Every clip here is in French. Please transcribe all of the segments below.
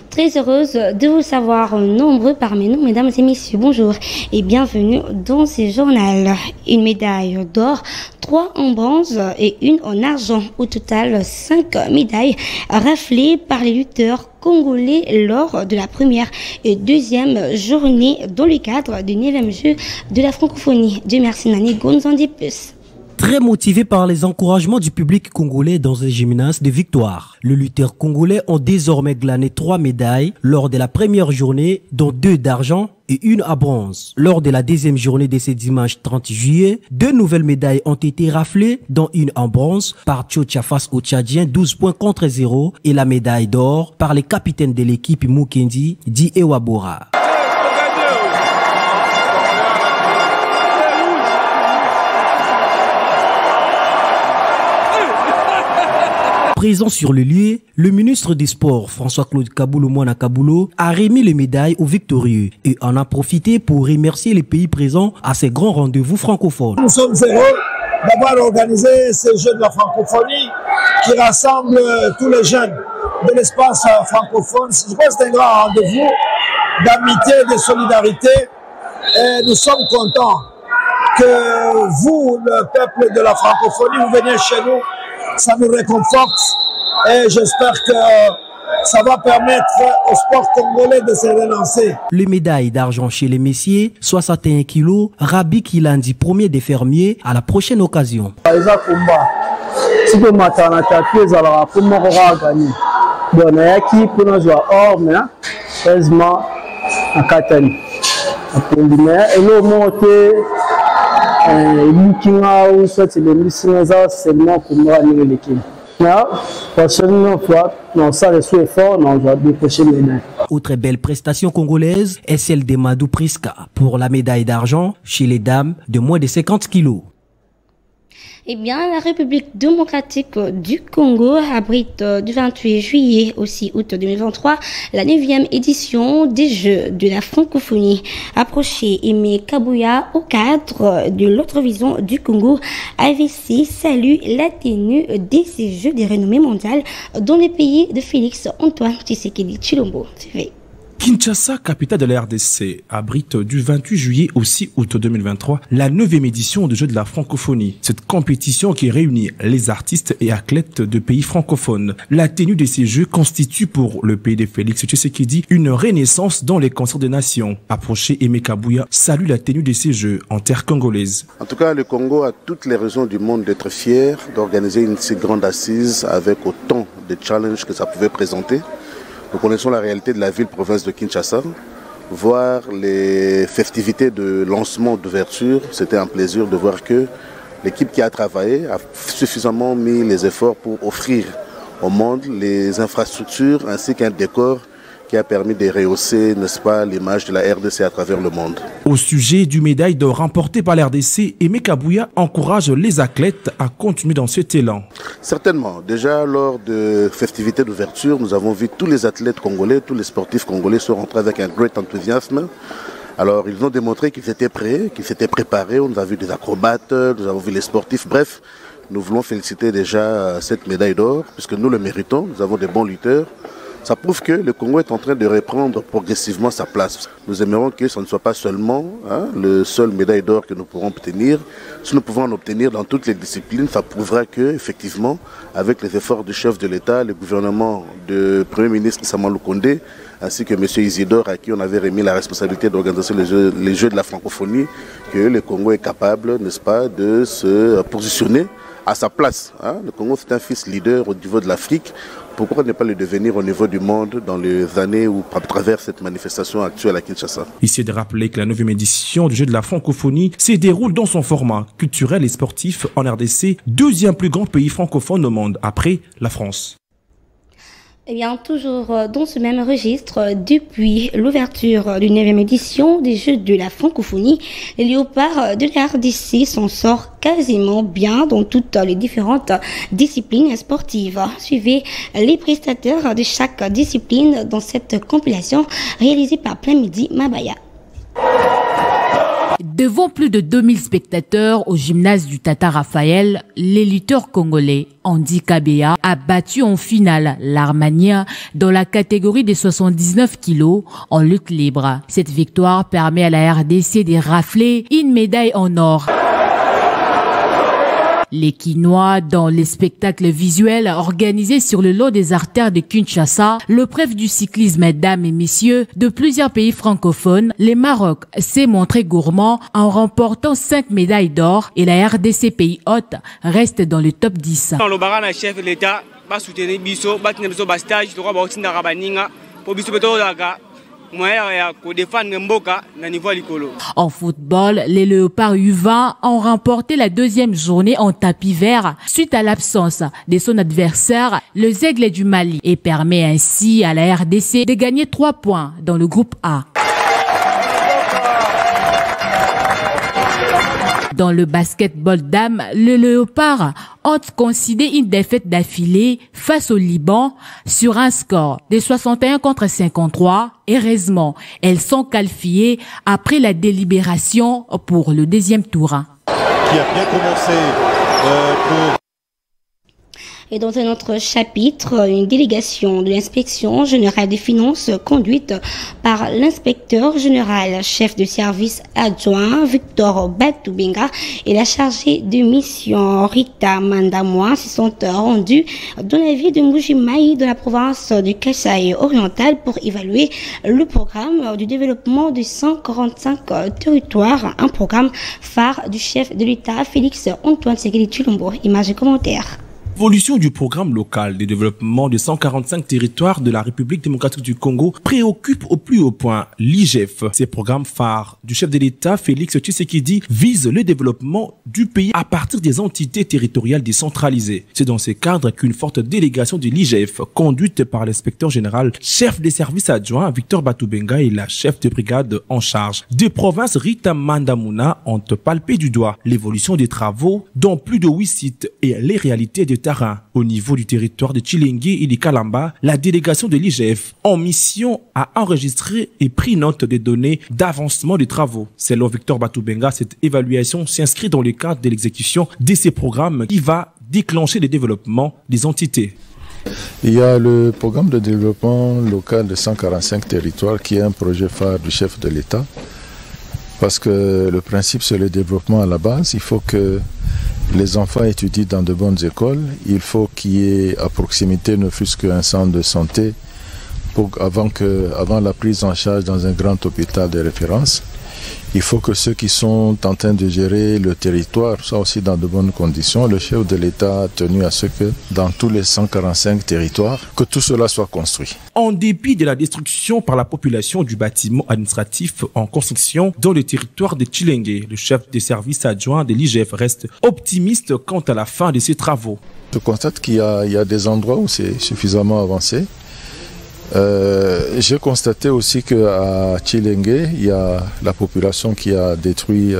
Très heureuse de vous savoir nombreux parmi nous, mesdames et messieurs. Bonjour et bienvenue dans ce journal. Une médaille d'or, 3 en bronze et 1 en argent. Au total, 5 médailles raflées par les lutteurs congolais lors de la première et deuxième journée dans le cadre du 9e jeu de la francophonie. Dieu merci, Nani Gonzandi plus. Très motivé par les encouragements du public congolais dans un gymnase de victoire, les lutteurs congolais ont désormais glané 3 médailles lors de la première journée, dont 2 d'argent et 1 à bronze. Lors de la deuxième journée de ce dimanche 30 juillet, 2 nouvelles médailles ont été raflées, dont 1 en bronze par Tchocha face aux Tchadiens, 12 points contre 0, et la médaille d'or par les capitaines de l'équipe Mukendi, Di Ewabora. Présent sur le lieu, le ministre des Sports, François-Claude Kaboulou-Moana Kaboulo, a remis les médailles aux victorieux et en a profité pour remercier les pays présents à ces grands rendez-vous francophones. Nous sommes heureux d'avoir organisé ces Jeux de la francophonie qui rassemblent tous les jeunes de l'espace francophone. Je pense que c'est un grand rendez-vous d'amitié, de solidarité et nous sommes contents que vous, le peuple de la francophonie, vous veniez chez nous. Ça nous réconforte et j'espère que ça va permettre au sport congolais de se relancer. Les médailles d'argent chez les messieurs, 61 kilos, Rabi Kilandi, premier des fermiers, à la prochaine occasion. Autre belle prestation congolaise est celle de Madou Priska pour la médaille d'argent chez les dames de moins de 50 kilos. Eh bien, la République démocratique du Congo abrite du 28 juillet au 6 août 2023 la 9e édition des Jeux de la francophonie. Approché Aimé Kabouya au cadre de l'autre vision du Congo, AVC salue la tenue de ces Jeux de renommée mondiale dans les pays de Félix Antoine Tshisekedi Tshilombo. Kinshasa, capitale de la RDC, abrite du 28 juillet au 6 août 2023 la 9e édition du Jeux de la francophonie. Cette compétition qui réunit les artistes et athlètes de pays francophones. La tenue de ces Jeux constitue pour le pays de Félix Tshisekedi une renaissance dans les concerts des nations. Approché Aimé Kabouya salue la tenue de ces Jeux en terre congolaise. En tout cas, le Congo a toutes les raisons du monde d'être fier d'organiser une si grande assise avec autant de challenges que ça pouvait présenter. Nous connaissons la réalité de la ville-province de Kinshasa. Voir les festivités de lancement d'ouverture, c'était un plaisir de voir que l'équipe qui a travaillé a suffisamment mis les efforts pour offrir au monde les infrastructures ainsi qu'un décor qui a permis de rehausser, n'est-ce pas, l'image de la RDC à travers le monde. Au sujet du médaille d'or remporté par la RDC, Aimé Kabouya encourage les athlètes à continuer dans cet élan. Certainement. Déjà, lors de festivités d'ouverture, nous avons vu tous les athlètes congolais, tous les sportifs congolais sont rentrés avec un grand enthousiasme. Alors, ils ont démontré qu'ils étaient prêts, qu'ils s'étaient préparés. On a vu des acrobates, nous avons vu les sportifs. Bref, nous voulons féliciter déjà cette médaille d'or, puisque nous le méritons. Nous avons des bons lutteurs. Ça prouve que le Congo est en train de reprendre progressivement sa place. Nous aimerons que ce ne soit pas seulement le seul médaille d'or que nous pourrons obtenir. Si nous pouvons en obtenir dans toutes les disciplines, ça prouvera que, effectivement, avec les efforts du chef de l'État, le gouvernement du Premier ministre Samalou Kondé, ainsi que M. Isidore, à qui on avait remis la responsabilité d'organiser les Jeux de la francophonie, que le Congo est capable, n'est-ce pas, de se positionner à sa place. Le Congo, c'est un fils leader au niveau de l'Afrique. Pourquoi ne pas le devenir au niveau du monde dans les années où, à travers cette manifestation actuelle à Kinshasa? Ici de rappeler que la 9e édition du Jeu de la francophonie se déroule dans son format culturel et sportif en RDC, 2e plus grand pays francophone au monde après la France. Eh bien, toujours dans ce même registre, depuis l'ouverture d'une 9e édition des Jeux de la francophonie, les léopards de la RDC s'en sortent quasiment bien dans toutes les différentes disciplines sportives. Suivez les prestataires de chaque discipline dans cette compilation réalisée par Plein Midi Mabaya. Devant plus de 2000 spectateurs au gymnase du Tata Raphaël, les lutteurs congolais Andy Kabea a battu en finale l'Armania dans la catégorie des 79 kilos en lutte libre. Cette victoire permet à la RDC de rafler une médaille en or. Les Quinois, dans les spectacles visuels organisés sur le lot des artères de Kinshasa, le preuve du cyclisme, mesdames et messieurs, de plusieurs pays francophones, le Maroc s'est montré gourmand en remportant 5 médailles d'or et la RDC pays hôte reste dans le top 10. Dans le barrage, le chef de l'État va soutenir Bisso, va tenir Bisso bastage, le roi va aussi n'arabaninga, pour Bisso beto daga. En football, les Léopards U20 ont remporté la 2e journée en tapis vert suite à l'absence de son adversaire, le Zègle du Mali, et permet ainsi à la RDC de gagner 3 points dans le groupe A. Dans le basketball dames, les Léopards ont concédé une défaite d'affilée face au Liban sur un score de 61-53. Heureusement, elles sont qualifiées après la délibération pour le 2e tour. Qui a bien commencé pour... Et dans un autre chapitre, une délégation de l'inspection générale des finances conduite par l'inspecteur général chef de service adjoint Victor Batubenga et la chargée de mission Rita Mandamois se sont rendus dans la ville de Mbuji-Mayi de la province du Kasaï oriental pour évaluer le programme du développement de 145 territoires, un programme phare du chef de l'État Félix Antoine Tshisekedi Tshilombo. Images et commentaires. L'évolution du programme local de développement de 145 territoires de la République démocratique du Congo préoccupe au plus haut point l'IGF. Ces programmes phares du chef de l'État, Félix Tshisekedi, visent le développement du pays à partir des entités territoriales décentralisées. C'est dans ce cadre qu'une forte délégation de l'IGF, conduite par l'inspecteur général, chef des services adjoints, Victor Batubenga, et la chef de brigade en charge des provinces, Rita Mandamouna, ont palpé du doigt l'évolution des travaux dans plus de 8 sites et les réalités de terrain. Au niveau du territoire de Tshilenge et de Kalamba, la délégation de l'IGF en mission a enregistré et pris note des données d'avancement des travaux. Selon Victor Batubenga, cette évaluation s'inscrit dans le cadre de l'exécution de ces programmes qui va déclencher le développement des entités. Il y a le programme de développement local de 145 territoires qui est un projet phare du chef de l'État. Parce que le principe, c'est le développement à la base. Il faut que les enfants étudient dans de bonnes écoles. Il faut qu'il y ait à proximité ne fût-ce qu'un centre de santé avant la prise en charge dans un grand hôpital de référence. Il faut que ceux qui sont en train de gérer le territoire soient aussi dans de bonnes conditions. Le chef de l'État a tenu à ce que dans tous les 145 territoires, que tout cela soit construit. En dépit de la destruction par la population du bâtiment administratif en construction dans le territoire de Tshilenge, le chef des services adjoints de l'IGF reste optimiste quant à la fin de ces travaux. Je constate qu'il y a des endroits où c'est suffisamment avancé. J'ai constaté aussi qu'à Tshilenge, il y a la population qui a détruit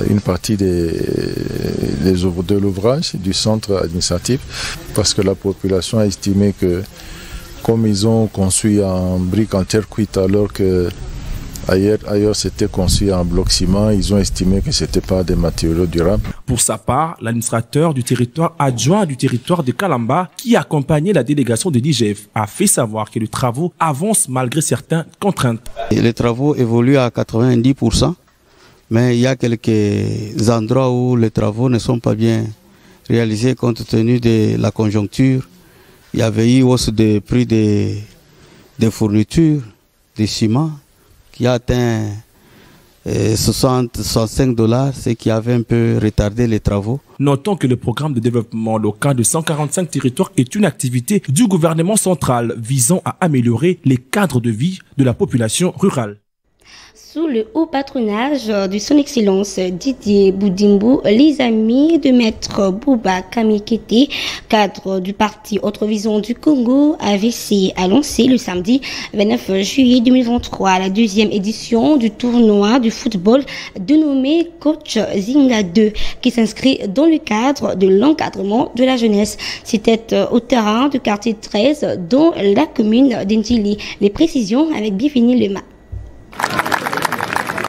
une partie de l'ouvrage du centre administratif parce que la population a estimé que comme ils ont construit en briques en terre cuite alors que ailleurs c'était conçu en bloc ciment, ils ont estimé que c'était pas des matériaux durables. Pour sa part, l'administrateur du territoire adjoint du territoire de Kalamba, qui accompagnait la délégation de l'IGF, a fait savoir que les travaux avancent malgré certaines contraintes. Et les travaux évoluent à 90%, mais il y a quelques endroits où les travaux ne sont pas bien réalisés compte tenu de la conjoncture. Il y avait eu hausse des prix des fournitures, des ciments, qui a atteint 65 $, ce qui avait un peu retardé les travaux. Notons que le programme de développement local de 145 territoires est une activité du gouvernement central visant à améliorer les cadres de vie de la population rurale. Sous le haut patronage de son excellence Didier Boudimbo, les amis de maître Bouba Kamikete, cadre du parti Autre Vision du Congo, AVC, a lancé le samedi 29 juillet 2023 la deuxième édition du tournoi du football dénommé Coach Zinga 2, qui s'inscrit dans le cadre de l'encadrement de la jeunesse. C'était au terrain du quartier 13 dans la commune d'Indjili. Les précisions avec Bifini Lema.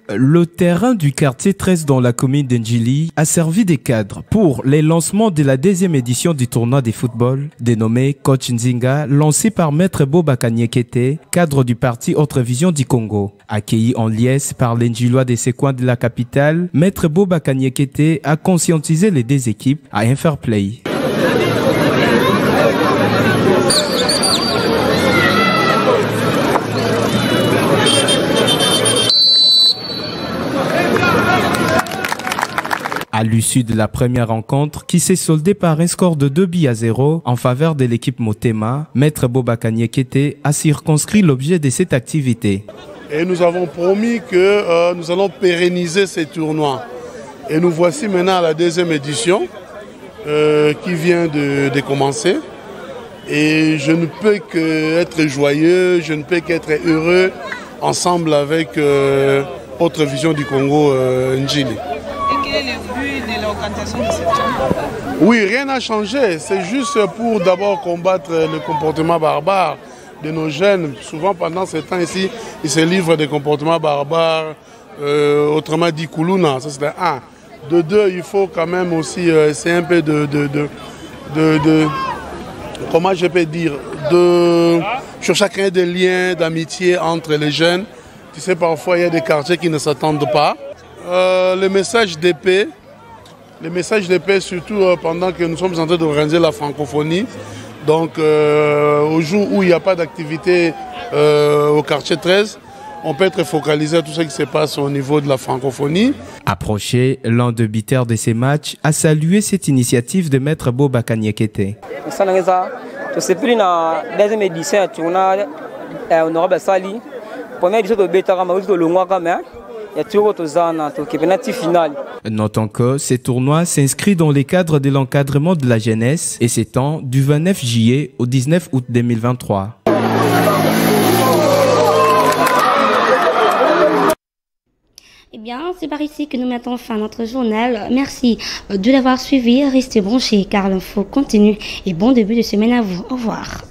Le terrain du quartier 13 dans la commune d'Indjili a servi de cadre pour les lancements de la deuxième édition du tournoi de football dénommé Coach Nzinga, lancé par Maître Boba Kanyekete, cadre du parti Autre Vision du Congo. Accueilli en liesse par l'Indjilois de ces coins de la capitale, Maître Boba Kanyekete a conscientisé les deux équipes à un fair play. À l'issue de la première rencontre, qui s'est soldée par un score de 2-0 en faveur de l'équipe Motema, Maître Boba Kanyekete a circonscrit l'objet de cette activité. Et nous avons promis que nous allons pérenniser ces tournois. Et nous voici maintenant à la deuxième édition qui vient de commencer. Et je ne peux qu'être joyeux, je ne peux qu'être heureux ensemble avec Autre Vision du Congo, Ndjili. Et quel est le but de l'organisation de cette tournoi? Oui, rien n'a changé. C'est juste pour d'abord combattre le comportement barbare de nos jeunes. Souvent, pendant ces temps ici, ils se livrent des comportements barbares, autrement dit Koulouna. Ça, c'est un. De deux, il faut quand même aussi essayer un peu comment je peux dire, sur chacun des liens d'amitié entre les jeunes. Tu sais, parfois, il y a des quartiers qui ne s'attendent pas. Le message d'épée, surtout pendant que nous sommes en train d'organiser la francophonie. Donc, au jour où il n'y a pas d'activité au quartier 13, on peut être focalisé à tout ce qui se passe au niveau de la francophonie. Approché, l'un des buteurs de ces matchs a salué cette initiative de Maître Boba Kanyekete. C'est pris dans la deuxième édition du tournoi honorable Sali. Première édition de Bétara, mais le mois quand même. Notons que ce tournoi s'inscrit dans le cadre de l'encadrement de la jeunesse et s'étend du 29 juillet au 19 août 2023. Eh bien, c'est par ici que nous mettons fin à notre journal. Merci de l'avoir suivi. Restez branchés car l'info continue et bon début de semaine à vous. Au revoir.